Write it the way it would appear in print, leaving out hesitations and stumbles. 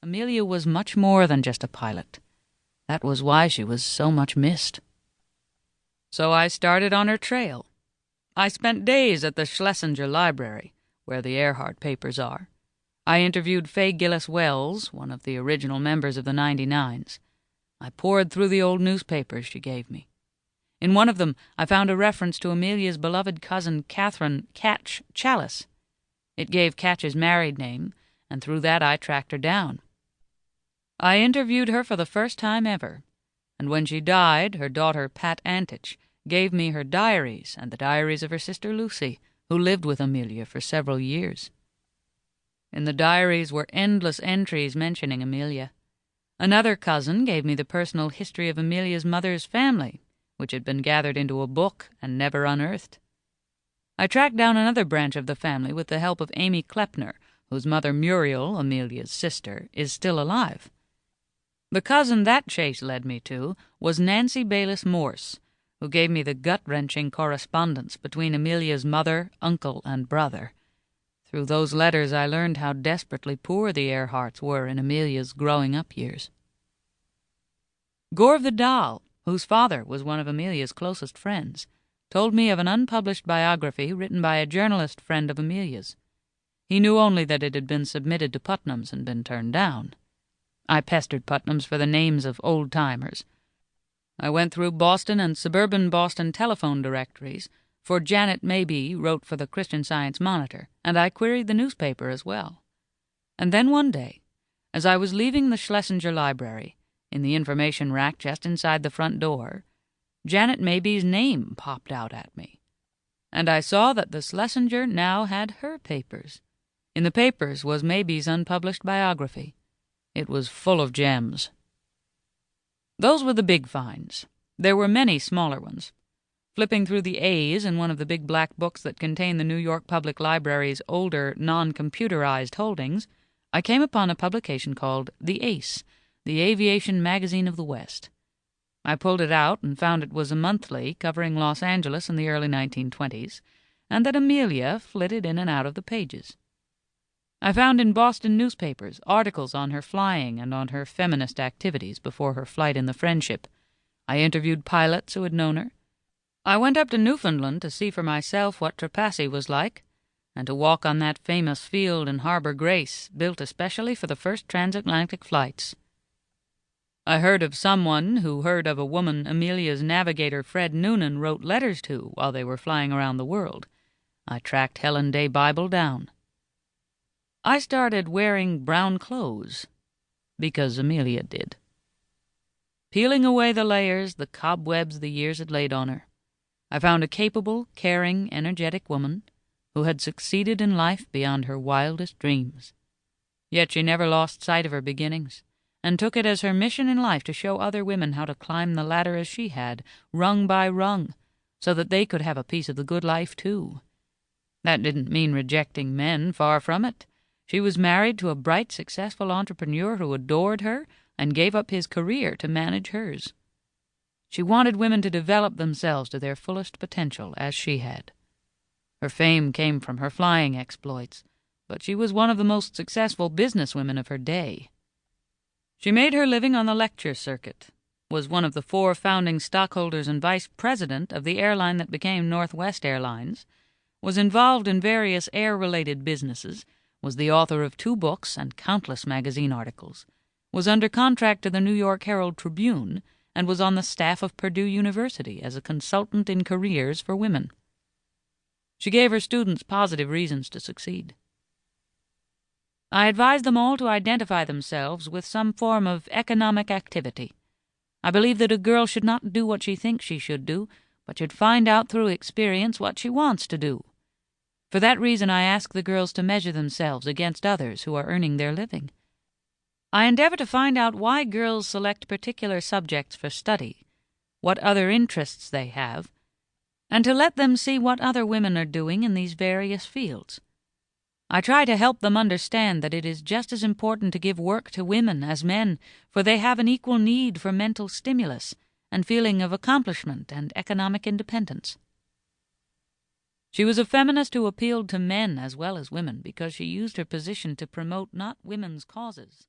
Amelia was much more than just a pilot. That was why she was so much missed. So I started on her trail. I spent days at the Schlesinger Library, where the Earhart papers are. I interviewed Fay Gillis Wells, one of the original members of the 99s. I pored through the old newspapers she gave me. In one of them, I found a reference to Amelia's beloved cousin, Catherine Catch Challis. It gave Catch's married name, and through that I tracked her down. I interviewed her for the first time ever, and when she died, her daughter, Pat Antich, gave me her diaries and the diaries of her sister Lucy, who lived with Amelia for several years. In the diaries were endless entries mentioning Amelia. Another cousin gave me the personal history of Amelia's mother's family, which had been gathered into a book and never unearthed. I tracked down another branch of the family with the help of Amy Klepner, whose mother Muriel, Amelia's sister, is still alive. The cousin that chase led me to was Nancy Bayliss Morse, who gave me the gut-wrenching correspondence between Amelia's mother, uncle, and brother. Through those letters I learned how desperately poor the Earharts were in Amelia's growing-up years. Gore Vidal, whose father was one of Amelia's closest friends, told me of an unpublished biography written by a journalist friend of Amelia's. He knew only that it had been submitted to Putnam's and been turned down. I pestered Putnam's for the names of old-timers. I went through Boston and suburban Boston telephone directories, for Janet Mabie wrote for the Christian Science Monitor, and I queried the newspaper as well. And then one day, as I was leaving the Schlesinger Library, in the information rack just inside the front door, Janet Mabie's name popped out at me, and I saw that the Schlesinger now had her papers. In the papers was Mabie's unpublished biography. It was full of gems. Those were the big finds. There were many smaller ones. Flipping through the A's in one of the big black books that contain the New York Public Library's older, non-computerized holdings, I came upon a publication called The Ace, the Aviation Magazine of the West. I pulled it out and found it was a monthly covering Los Angeles in the early 1920s, and that Amelia flitted in and out of the pages. I found in Boston newspapers articles on her flying and on her feminist activities before her flight in the Friendship. I interviewed pilots who had known her. I went up to Newfoundland to see for myself what Trepassey was like, and to walk on that famous field in Harbor Grace, built especially for the first transatlantic flights. I heard of someone who heard of a woman Amelia's navigator Fred Noonan wrote letters to while they were flying around the world. I tracked Helen Day Bible down. I started wearing brown clothes, because Amelia did. Peeling away the layers, the cobwebs the years had laid on her, I found a capable, caring, energetic woman who had succeeded in life beyond her wildest dreams. Yet she never lost sight of her beginnings, and took it as her mission in life to show other women how to climb the ladder as she had, rung by rung, so that they could have a piece of the good life too. That didn't mean rejecting men, far from it. She was married to a bright, successful entrepreneur who adored her and gave up his career to manage hers. She wanted women to develop themselves to their fullest potential, as she had. Her fame came from her flying exploits, but she was one of the most successful businesswomen of her day. She made her living on the lecture circuit, was one of the 4 founding stockholders and vice president of the airline that became Northwest Airlines, was involved in various air-related businesses, was the author of 2 books and countless magazine articles, was under contract to the New York Herald Tribune, and was on the staff of Purdue University as a consultant in careers for women. She gave her students positive reasons to succeed. I advised them all to identify themselves with some form of economic activity. I believe that a girl should not do what she thinks she should do, but should find out through experience what she wants to do. For that reason I ask the girls to measure themselves against others who are earning their living. I endeavor to find out why girls select particular subjects for study, what other interests they have, and to let them see what other women are doing in these various fields. I try to help them understand that it is just as important to give work to women as men, for they have an equal need for mental stimulus and feeling of accomplishment and economic independence. She was a feminist who appealed to men as well as women because she used her position to promote not women's causes,